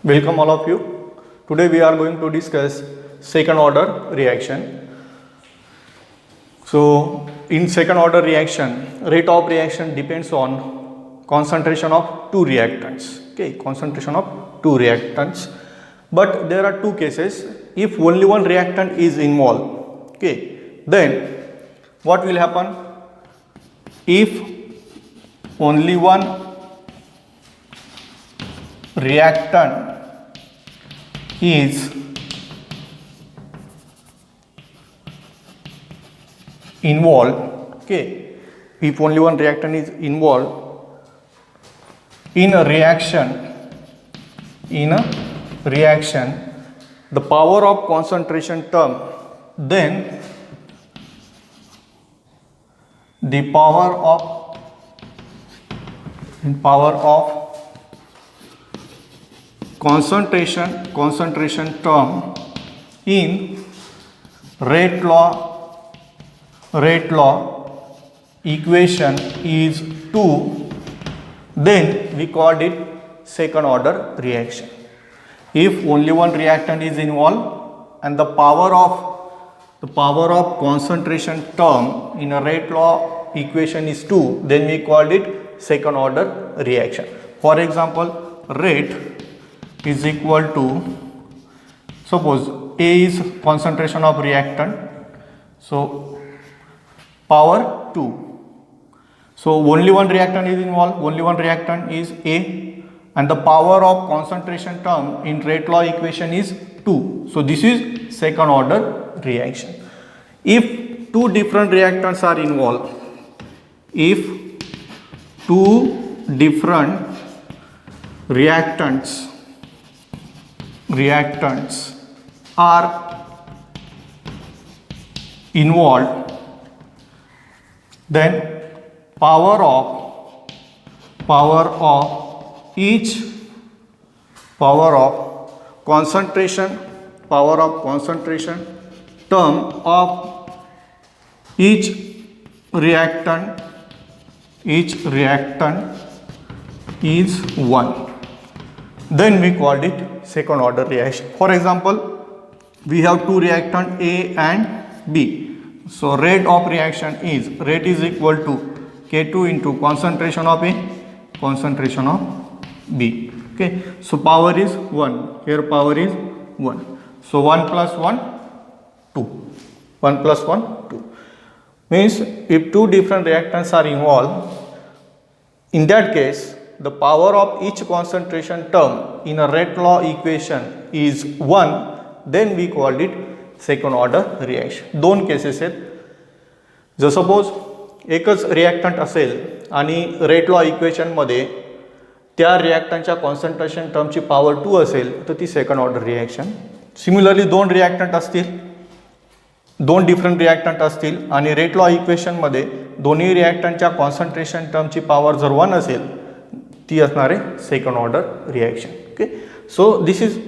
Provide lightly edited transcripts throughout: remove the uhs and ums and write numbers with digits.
Welcome all of you. Today we are going to discuss second order reaction. So in second order reaction, rate of reaction depends on concentration of two reactants. Okay, concentration of two reactants. But there are two cases. If only one reactant is involved, okay, then what will happen? If only one reactant is involved, okay, if only one reactant is involved in a reaction, the power of concentration term, then the power of concentration term in rate law equation is 2, then we called it second order reaction. If only one reactant is involved and the power of concentration term in a rate law equation is 2, then we called it second order reaction. For example, rate is equal to, suppose A is concentration of reactant, so power 2. So only one reactant is involved, only one reactant is A, and the power of concentration term in rate law equation is 2. So this is second order reaction. If two different reactants are involved, if two different reactants are involved, then power of concentration term of each reactant is 1. Then we called it second order reaction. For example, we have two reactants A and B. So rate is equal to K2 into concentration of A, concentration of B. Okay. So power is 1. Here power is 1. So 1 plus 1, 2. 1 plus 1, 2. Means if two different reactants are involved, in that case, the power of each concentration term in a rate law equation is 1, then we called it second order reaction. दोन cases आहेत. जर suppose एकच reactant असेल आणि rate law इक्वेशनमध्ये त्या रिॲक्टंटच्या concentration टर्मची power 2 असेल तर ती सेकंड ऑर्डर रिॲक्शन. सिमिलरली दोन रिॲक्टंट असतील, दोन डिफरंट रिॲक्टंट असतील आणि रेट लॉ इक्वेशनमध्ये दोन्ही रिॲक्टंटच्या कॉन्सन्ट्रेशन टर्मची पॉवर जर 1 असेल, ती असणार आहे second order reaction. Okay, so this is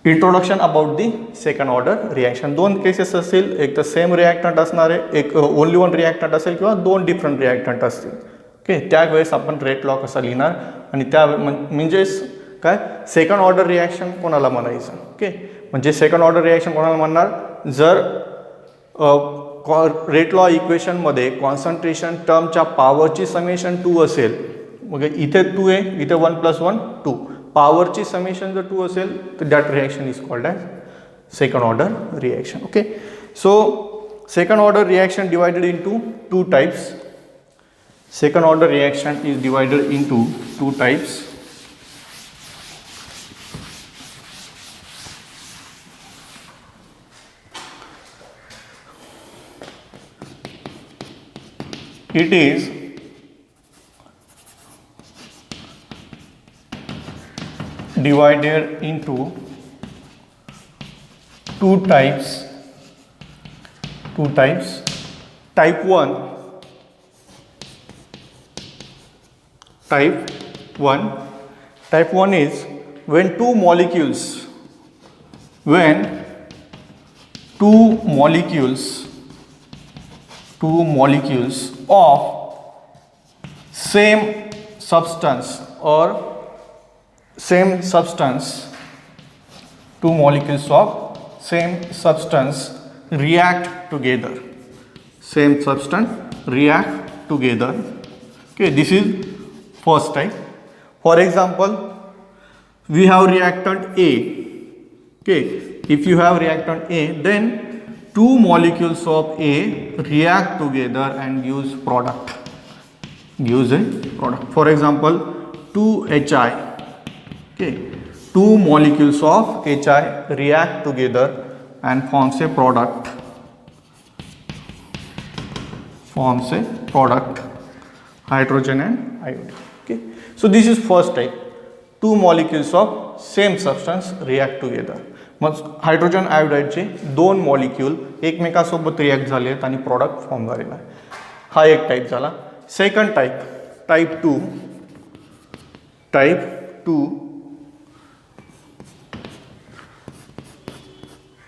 introduction about the second order reaction. दोन केसेस असतील, एक तर सेम रिॲक्टंट असणार आहे, एक ओनली वन रिॲक्टंट असेल किंवा दोन डिफरंट रिॲक्टंट असतील. ओके, त्यावेळेस आपण रेट लॉ कसा लिहिणार आणि त्या म्हणजेच काय सेकंड ऑर्डर रिॲक्शन कोणाला म्हणायचं. ओके, म्हणजे सेकंड ऑर्डर रिॲक्शन कोणाला म्हणणार, जर रेट लॉ इक्वेशनमध्ये कॉन्सन्ट्रेशन टर्मच्या पॉवरची समेशन 2 असेल, मग इथे 2 आहे, इथे 1 प्लस 1 2, पॉवरची समेशन जर 2 असेल तर that reaction is called as second order reaction. Okay, so second order reaction divided into two types. Second order reaction is divided into two types. It is divided into two types. Type 1 is when two molecules of same substance or same substance, two molecules of same substance react together. Same substance react together. Okay, this is first type. For example, we have reactant A. Okay, if you have reactant A, then two molecules of A react together and gives product. Gives a product. For example, 2HI. Okay, two molecules of HI react together and forms a product. Forms a product, hydrogen and iodine. Okay, so this is first type. Two molecules of same substance react together. Mug hydrogen आयोडाईडचे दोन molecule एकमेकांसोबत react झाले आहेत आणि product form झालेला आहे. हा एक type झाला. Second type, type two.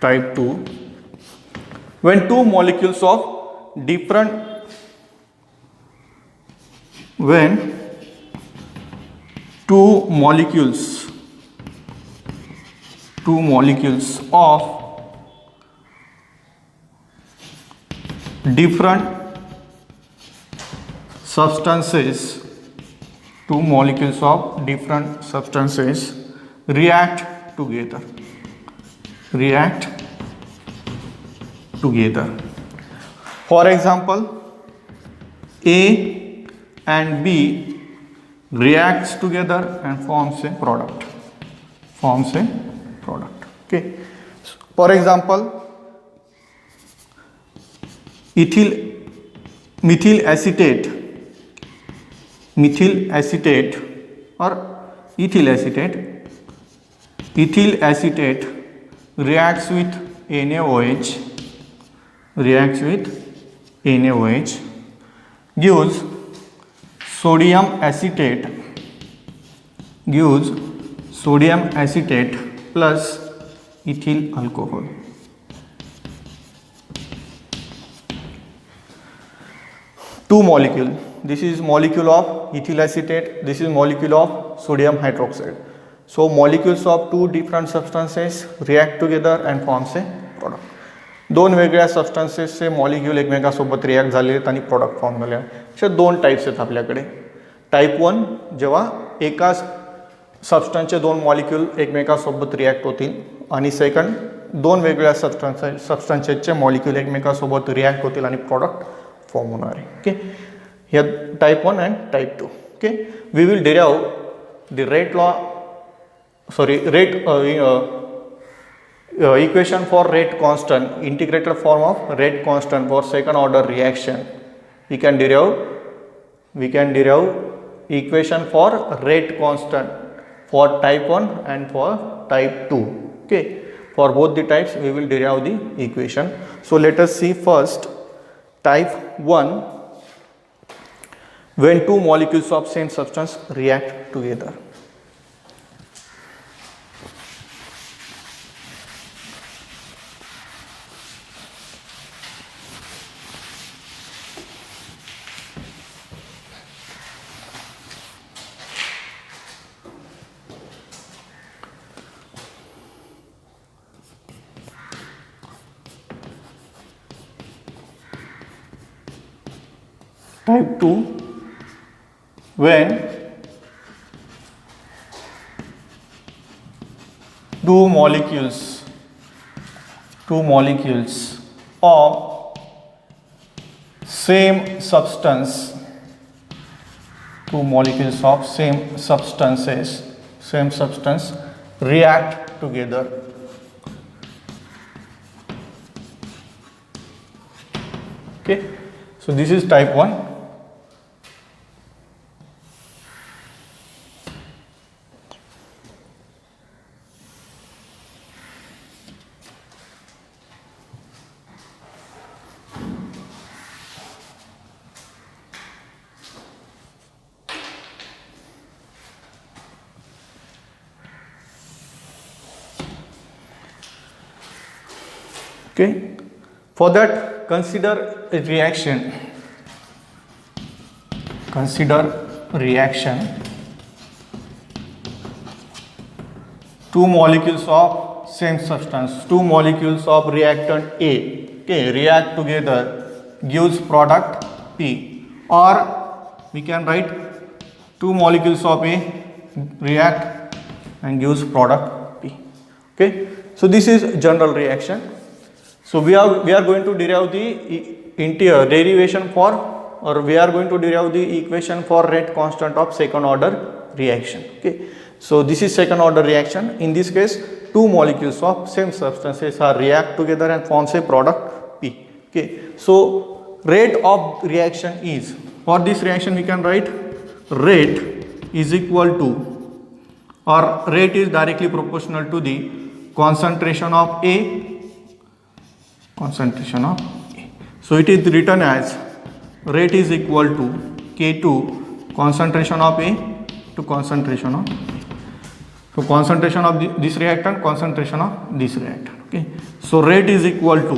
Type 2, when two molecules of different of different substances react together. For example, A and B reacts together and forms a product. Okay. For example, methyl acetate or ethyl acetate reacts with NaOH, gives sodium acetate plus ethyl alcohol. Two molecule. This is molecule of ethyl acetate. This is molecule of sodium hydroxide. So molecules of two different substances react together and forms a product. दोन वेगळ्या सबस्टन्सेसचे molecule एकमेकांसोबत react झाले आहेत आणि product form झाले आहेत. अशा दोन टाईप्स आहेत आपल्याकडे. टाईप 1 जेव्हा एकाच सबस्टन्सचे दोन मॉलिक्यूल एकमेकांसोबत रिॲक्ट होतील आणि सेकंड दोन वेगळ्या सबस्टन्सेसचे मॉलिक्यूल एकमेकांसोबत रिॲक्ट होतील आणि प्रॉडक्ट फॉर्म होणार आहे. ओके, ह्या type 1 and type 2. Okay, we will derive the equation for rate constant, integrated form of rate constant for second order reaction. We can derive equation for rate constant for type 1 and for type 2. Okay, for both the types we will derive the equation. So let us see first type 1, when two molecules of same substance react together. Type 2, when two molecules of same substance, same substance react together. Okay, so this is type 1. Okay, for that consider a reaction. two molecules of same substance, two molecules of reactant A, okay, react together gives product P, or we can write two molecules of A react and gives product P. Okay, so this is general reaction. So we are going to derive the derivation for, or we are going to derive the equation for rate constant of second order reaction. Okay, so this is second order reaction. In this case, two molecules of same substances are react together and forms a product P. Okay, so rate of reaction is, for this reaction we can write rate is equal to, or rate is directly proportional to the concentration of A. So it is written as rate is equal to K2 concentration of A to concentration of A. So concentration of this reactant, concentration of this reactant. Okay. So rate is equal to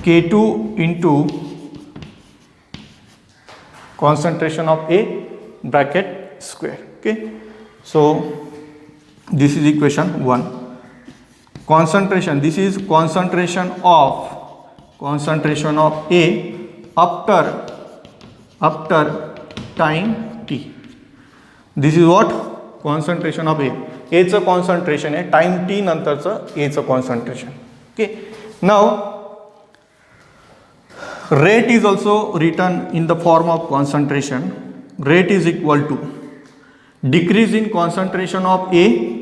K2 into concentration of A bracket square. Okay. So this is equation 1. Concentration, this is concentration of A after time t. This is what? Concentration of A. A चं concentration आहे, time t नंतरचं A चं concentration. Okay. Now rate is also written in the form of concentration. Rate is equal to decrease in concentration of A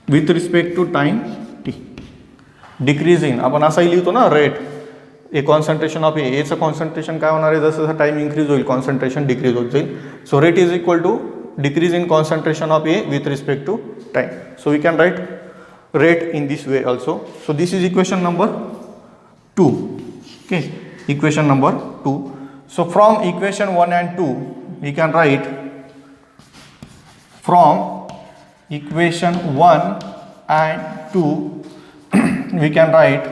with respect to time t. Decrease in, आपण असाही लिहितो ना rate, A concentration of A चं concentration काय होणार आहे, जसं जसं टाइम इन्क्रीज होईल कॉन्सन्ट्रेशन डिक्रीज होत जाईल. So rate is equal to decrease in concentration of A with respect to time. So we can write rate in this way also. So this is equation number 2. Okay, equation number 2. So from equation 1 and 2 we can write, from equation 1 and 2 we can write,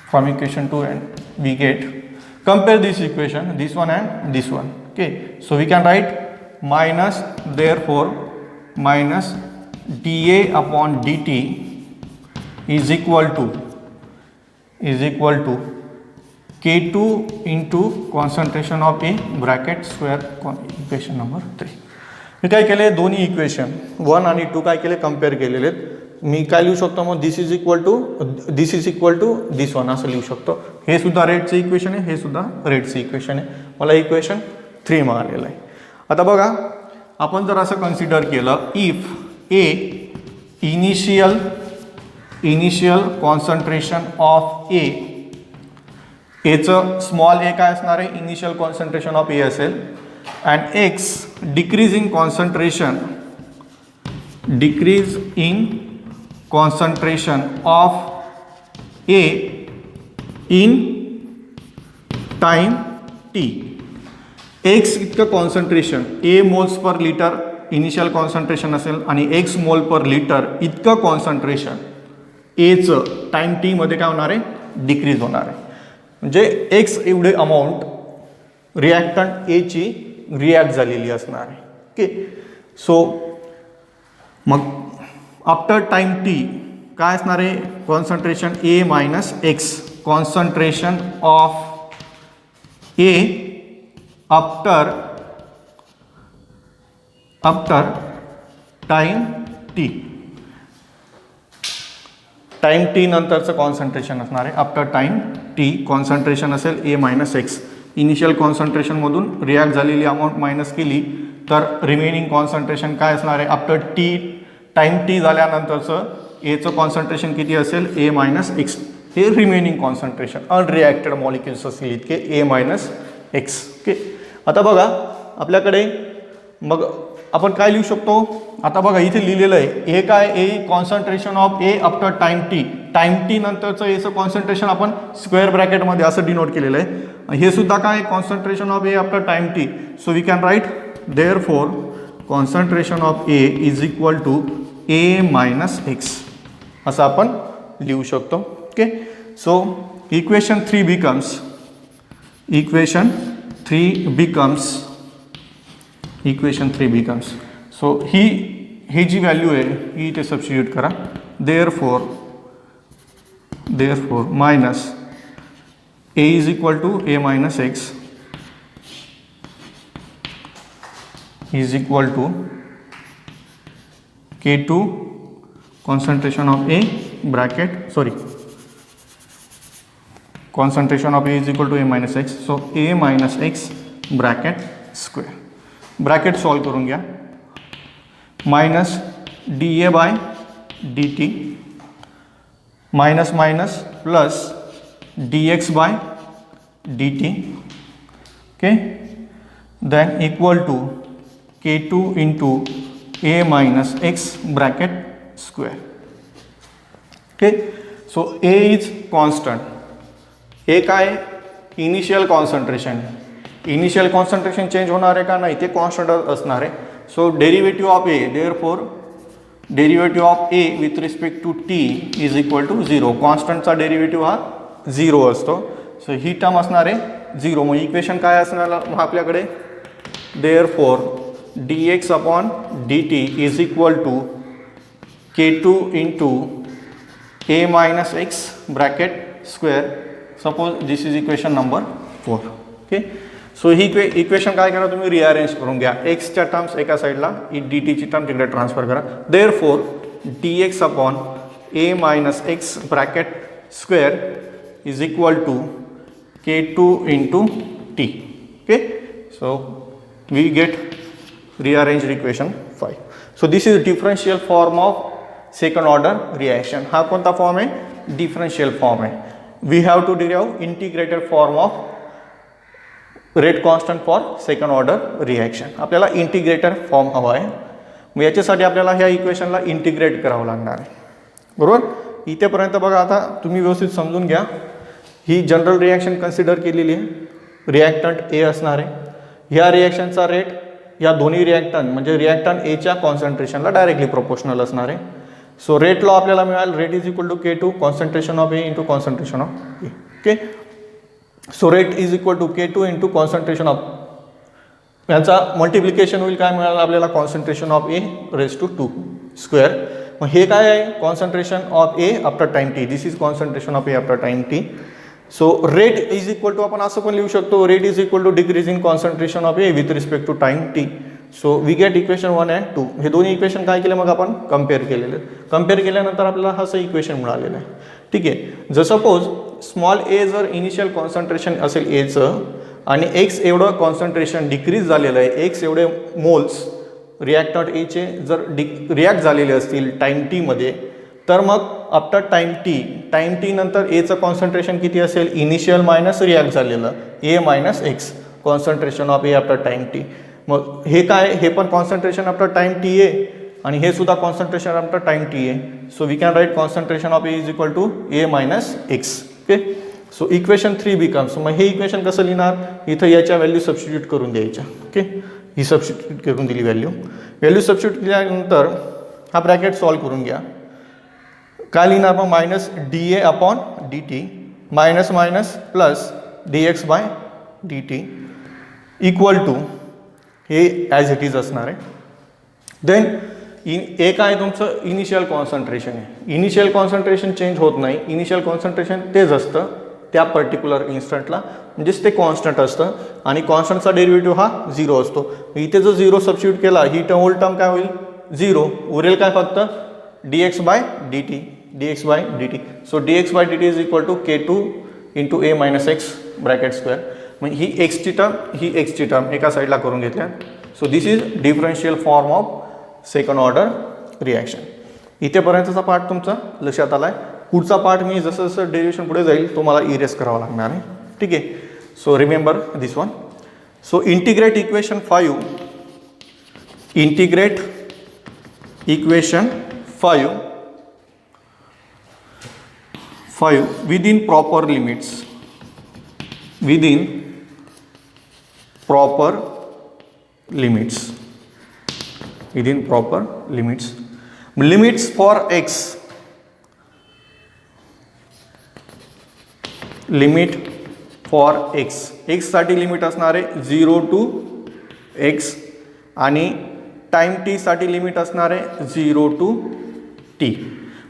from equation 2 and we get, compare this equation, this one and this one. Okay, so we can write minus, therefore minus dA upon dt is equal to K2 into concentration of A bracket square, equation number 3. मी काय केले, दोन्ही equation 1 आणि 2 काय केले, compare केलेले आहेत. मी काय लिहू शकतो मग, this is equal to this one असं लिहू शकतो. हे सुद्धा रेटचं इक्वेशन आहे, हे सुद्धा रेटचं इक्वेशन आहे. मला इक्वेशन 3 मिळालेलं आहे. आता बघा, आपण जर असं कन्सिडर केलं, if A initial concentration of एचं स्मॉल ए काय असणार आहे, इनिशियल कॉन्सन्ट्रेशन ऑफ ए असेल, and X decrease in concentration of A in time T. X इतकं concentration, A moles per litre initial concentration असेल आणि एक्स मोल per litre इतकं concentration एचं time T मध्ये काय होणार आहे, डिक्रीज होणार आहे. म्हणजे एक्स एवढे अमाऊंट रिॲक्टंट ए ची रिॲक्ट झालेली असणार आहे. ओके, सो मग आफ्टर टाइम टी काय असणार आहे, concentration A minus X, concentration of A after time T. Time T नंतरचं कॉन्सन्ट्रेशन असणार आहे. आफ्टर टाइम टी कॉन्सन्ट्रेशन असेल ए मायनस एक्स. इनिशियल कॉन्सन्ट्रेशनमधून रिॲक्ट झालेली अमाऊंट मायनस केली तर रिमेनिंग कॉन्सन्ट्रेशन काय असणार आहे, आफ्टर टाइम टी झाल्यानंतरचं एचं कॉन्सन्ट्रेशन किती असेल, ए मायनस एक्स. हे रिमेनिंग कॉन्सन्ट्रेशन अनरिॲक्टेड मॉलिक्युल्स असतील इतके, ए मायनस एक्स. ओके, आता बघा आपल्याकडे मग आपण काय लिहू शकतो, आता बघा इथे लिहिलेलं आहे, हे काय, A concentration of A after time T नंतरचं एचं कॉन्सन्ट्रेशन आपण स्क्वेअर ब्रॅकेटमध्ये असं डिनोट केलेलं आहे. हे सुद्धा काय, concentration of A after time T. So we can write therefore concentration of A is equal to A minus X असं आपण लिहू शकतो. Okay, so equation 3 becomes so ही जी व्हॅल्यू आहे ही इथे सबस्टिट्यूट करा. Therefore minus a is equal to a minus x is equal to K2 concentration of A bracket concentration of A is equal to A minus X. So A minus X bracket square. Bracket solve करून घ्या. Minus dA by dt minus minus plus dx by dt. Okay. Then equal to K2 into A minus X bracket square. Okay. So A is constant. A काय initial concentration. Initial concentration change होणार आहे का नाही ते constant असणार आहे. So derivative of A therefore derivative of A with respect to T is equal to 0. कॉन्स्टंटचा derivative हा 0 असतो. सो ही टर्म असणार आहे 0. मग इक्वेशन काय असणार आपल्याकडे therefore dx upon dt is equal to K2 into A minus X bracket square. Suppose this is equation number 4. Okay. So he equation काय करा तुम्ही रिअरेंज करून घ्या. x च्या टर्म्स एका साईडला dt ची टर्म तिकडे ट्रान्सफर करा. Therefore dx upon A minus X bracket square is equal to K2 into T. Okay. So we get rearranged equation 5. So this is differential form of second order reaction. हा कोणता form आहे? Differential form आहे. We have to derive integrated form of rate constant for second order reaction. आपल्याला integrated form हवा आहे. मग याच्यासाठी आपल्याला ह्या इक्वेशनला इंटिग्रेट करावं लागणार आहे. बरोबर. इथेपर्यंत बघा. आता तुम्ही व्यवस्थित समजून घ्या. ही जनरल रिॲक्शन कन्सिडर केलेली आहे. रिॲक्टंट ए असणार आहे. ह्या रिॲक्शनचा रेट या दोन्ही रिॲक्टंट म्हणजे रिॲक्टंट एच्या कॉन्सन्ट्रेशनला डायरेक्टली प्रोपोर्शनल असणार आहे. सो रेट लॉ आपल्याला मिळाल. Rate is equal to K2 concentration of A into concentration of A. Okay. So rate is equal to K2 into concentration of याचा मल्टिप्लिकेशन होईल. काय मिळालं आपल्याला? Concentration of A raise to 2 square. मग हे काय आहे? Concentration of A after time T. This is concentration of A after time T. So rate is equal to आपण असं पण लिहू शकतो. Rate is equal to decrease in concentration of A with respect to time T. So we get equation 1 and 2. हे दोन्ही equation काय केले मग आपण? कम्पेअर केलेले. कम्पेअर केल्यानंतर आपल्याला असं इक्वेशन मिळालेलं आहे. ठीक आहे. जर सपोज स्मॉल ए जर इनिशियल कॉन्सन्ट्रेशन असेल एचं आणि एक्स एवढं कॉन्सन्ट्रेशन डिक्रीज झालेलं आहे. एक्स एवढे मोल्स रिॲक्टंट एचे जर रिॲक्ट झालेले असतील टाइम टीमध्ये तर मग आफ्टर टाइम टी नंतर एचं कॉन्सन्ट्रेशन किती असेल? इनिशियल मायनस रिॲक्ट झालेलं A minus X concentration of A after time T. मग हे काय? हे पण कॉन्सन्ट्रेशन आफ्टर टाइम टी आहे आणि हे सुद्धा कॉन्सन्ट्रेशन आफ्टर टाइम टी आहे. So we can write concentration of A is equal to A minus x. Okay. So equation 3 becomes. मग हे इक्वेशन कसं लिहिणार? इथं याच्या व्हॅल्यू सबस्टिट्यूट करून द्यायच्या. ओके. ही सबस्टिट्यूट करून दिली व्हॅल्यू सबस्टिट्यूट केल्यानंतर हा ब्रॅकेट सॉल्व करून घ्या. काय लिहिणार मग? Minus D A upon D T minus minus plus D X by D T equal to हे ॲज इट इज असणार आहे. देन ए काय तुमचं? इनिशियल कॉन्सन्ट्रेशन आहे. इनिशियल कॉन्सन्ट्रेशन चेंज होत नाही. इनिशियल कॉन्सन्ट्रेशन तेच असतं त्या पर्टिक्युलर इन्स्टंटला. म्हणजेच ते कॉन्स्टंट असतं आणि कॉन्स्टंटचा डेरिव्हेटिव्ह हा 0 असतो. इथे जर 0 सबस्टिट्यूट केला ही होल टर्म काय होईल? 0. उरेल काय? फक्त dx by dt. dx by dt. So dx by dt is equal to K2 into a minus x bracket square. मग ही x ची टर्म एका साईडला करून घेतल्या. So this is differential form of second order reaction. इथेपर्यंतचा part तुमचा लक्षात आला आहे. पुढचा पार्ट मी जसं जसं डेरिव्हेशन पुढे जाईल तो मला इरेज करावा लागणार आहे. ठीक आहे. So remember this one. So integrate equation 5. Integrate equation 5 within proper limits. Within proper limits. Within proper limits. Limits for x. Limit for x. x साठी लिमिट असणार आहे 0 to x आणि टाइम टी साठी लिमिट असणार आहे 0 to t.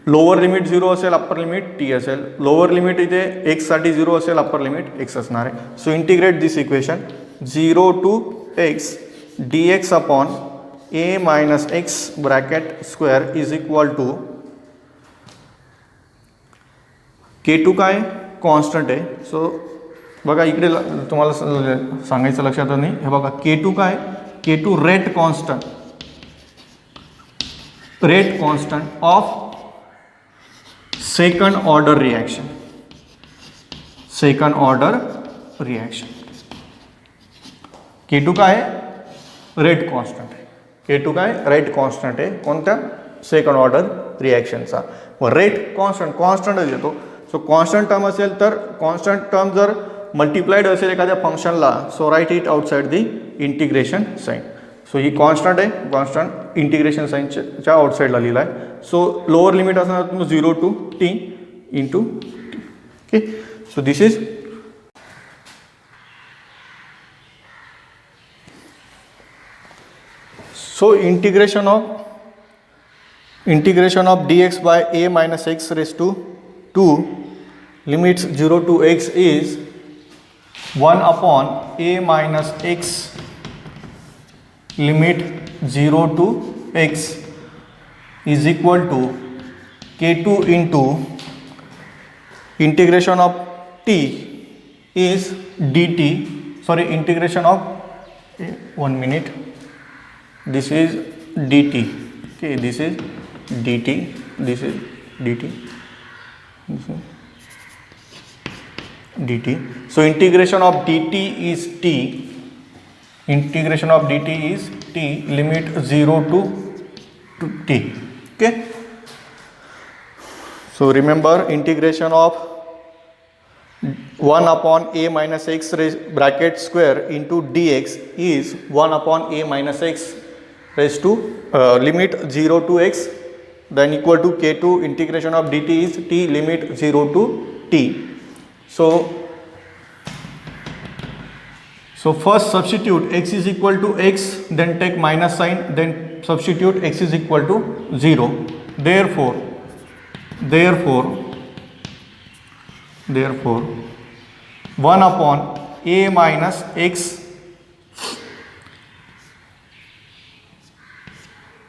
Lower limit 0 असेल, upper limit t असेल. Lower limit इथे x साठी 0 असेल, अप्पर लिमिट x असणार आहे. So integrate this equation 0 to x dx upon a minus x bracket square is equal to K2 काय कॉन्स्टंट आहे. सो बघा इकडे तुम्हाला सांगायचं लक्षात नाही. हे बघा K2 काय, K2 rate constant of second order reaction. K2 काय रेट कॉन्स्टंट आहे. K2 काय रेट कॉन्स्टंट आहे कोणत्या सेकंड ऑर्डर रिएक्शनचा. रेट कॉन्स्टंटच येतो. सो कॉन्स्टंट टर्म असेल तर कॉन्स्टंट टर्म जर मल्टिप्लाइड असेल एखाद्या फंक्शनला, so write it outside the integration sign. So ही कॉन्स्टंट आहे, कॉन्स्टंट इंटिग्रेशन साईनच्या आउटसाईडला लिहिला आहे. सो लोअर लिमिट असणार 0 to t into t. Okay, so this is so integration of dx by a minus x raised to 2 limits 0 to x is 1 upon a minus x limit 0 to x is equal to k2 into integration of t is dt, sorry, integration of 1 minute, this is dt. Okay, this is dt, this is dt, this is dt. So integration of dt is t, integration of dt is t, limit 0 to t. Okay, so remember integration of 1 upon a minus x bracket square into dx is 1 upon a minus x raised to limit 0 to x, then equal to k2 integration of dt is t, limit 0 to t. So first substitute x is equal to x, then take minus sign, then substitute x is equal to 0. Therefore 1 upon a minus x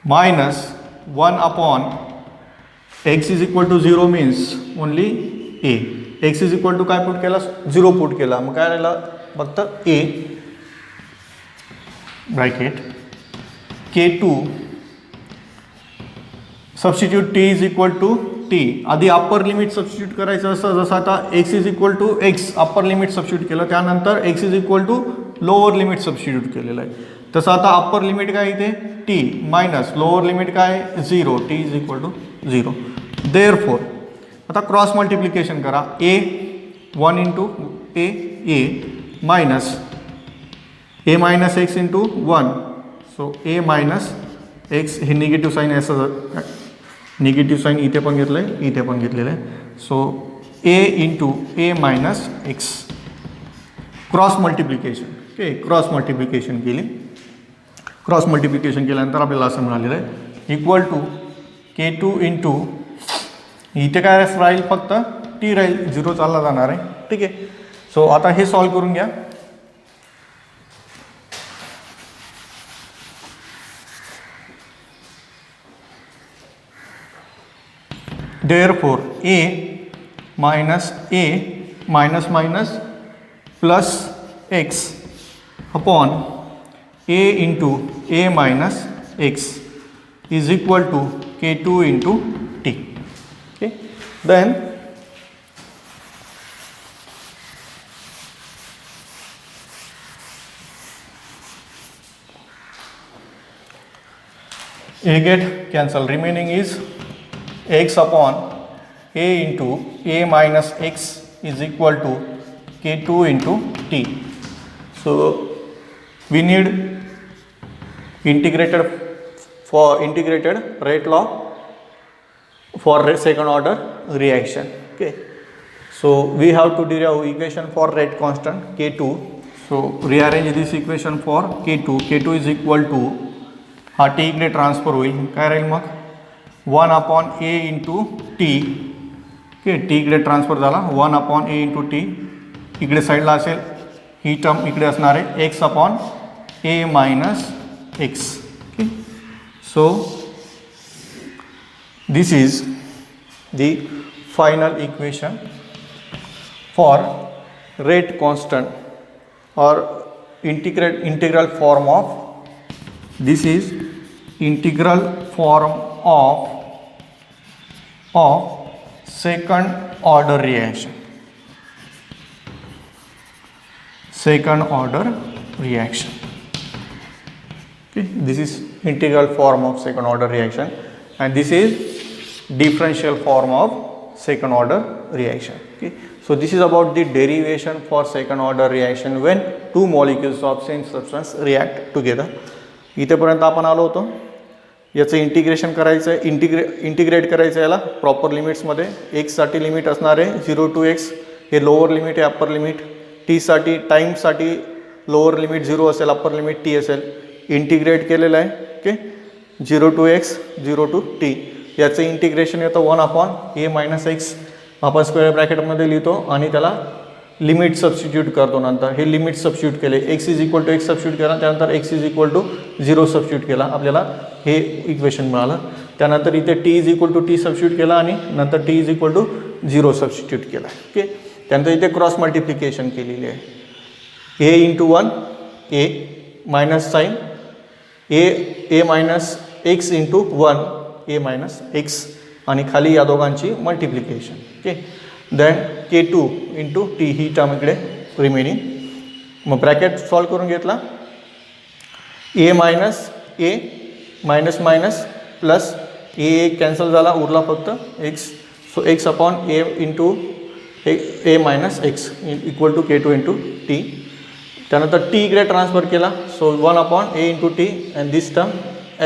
minus 1 upon x is equal to 0 means only a. x is equal to काय put केला, 0 put केला, मग काय राहिला फक्त a bracket k2 substitute t is equal to t. आधी upper limit substitute करायचं असं, जसं आता x is equal to x upper limit substitute केलं, त्यानंतर x is equal to lower limit substitute केलेलं आहे. तसं आता अप्पर लिमिट काय इथे t मायनस लोअर लिमिट काय 0, t is equal to 0. Therefore आता क्रॉस मल्टिप्लिकेशन करा, a 1 into a minus a minus x into 1. So a minus x हे निगेटिव्ह साईन आहे, असं निगेटिव्ह साईन इथे पण घेतलं आहे, इथे पण घेतलेलं आहे. सो a into a minus x cross multiplication. Okay, cross multiplication केली. क्रॉस मल्टिप्लिकेशन केल्यानंतर आपल्याला असं मिळालेलं आहे इक्वल टू k2 इंटू इथे काय राहील, फक्त t राहील, 0 चालला जाणार आहे. ठीक आहे, सो आता हे सॉल्व करून घ्या. Therefore a minus minus plus x upon a into a minus x is equal to k2 into t. Okay, then a get cancel, remaining is x upon a into a minus x is equal to k2 into t. So we need integrated rate law for second order reaction. Okay, so we have to derive equation for rate constant k2. So rearrange this equation for k2. K2 is equal to हा T इकडे transfer होईल, काय राहील मग 1/a into T. Okay, T इकडे transfer झाला 1/a into T. इकडे साईडला असेल ही term, इकडे असणार आहे x/a minus x. Okay, so this is the final equation for rate constant or integral form of, this is integral form of second order reaction. Second order reaction. Okay, this is integral form of second order reaction, and this is differential form of second order reaction. Okay, so this is about the derivation for second order reaction when two molecules of same substance react together. इथेपर्यंत आपण आलो होतो. याचं integration करायचं आहे, integrate करायचं याला proper लिमिट्समध्ये. एक्ससाठी limit असणार आहे 0 to x, हे लोअर लिमिट आहे, अप्पर लिमिट. टीसाठी टाईमसाठी लोअर लिमिट 0 असेल, अप्पर लिमिट t असेल. इंटिग्रेट केलेलं आहे. Okay, 0 to x 0 to t. याचं इंटिग्रेशन येतं 1/a मायनस एक्स. आपण स्क्वेअर ब्रॅकेटमध्ये लिहितो आणि त्याला लिमिट सबस्टिट्यूट करतो. नंतर हे लिमिट सबस्टिट्यूट केले, x is equal to x substitute केला, त्यानंतर x is equal to 0 substitute केला, आपल्याला हे इक्वेशन मिळालं. त्यानंतर इथे t is equal to t substitute केला आणि नंतर t is equal to 0 substitute केला. ओके, त्यानंतर इथे क्रॉस मल्टिप्लिकेशन केलेली आहे. a into 1 a minus sign a minus x into 1 a minus x आणि खाली या दोघांची multiplication. Okay, then k2 into T ही टर्म इकडे रिमेनिंग. मग ब्रॅकेट सॉल्व करून घेतला. a minus a minus minus plus a cancel झाला, उरला फक्त x. So x/a into a minus x equal to k2 into t. त्यानंतर t इकडे ट्रान्सफर केला, so 1/a into t and this term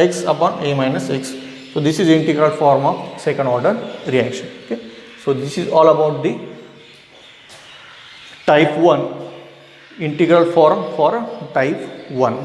x/a minus x. So this is integral form of second order reaction. Okay, so this is all about the type 1 integral form for type 1.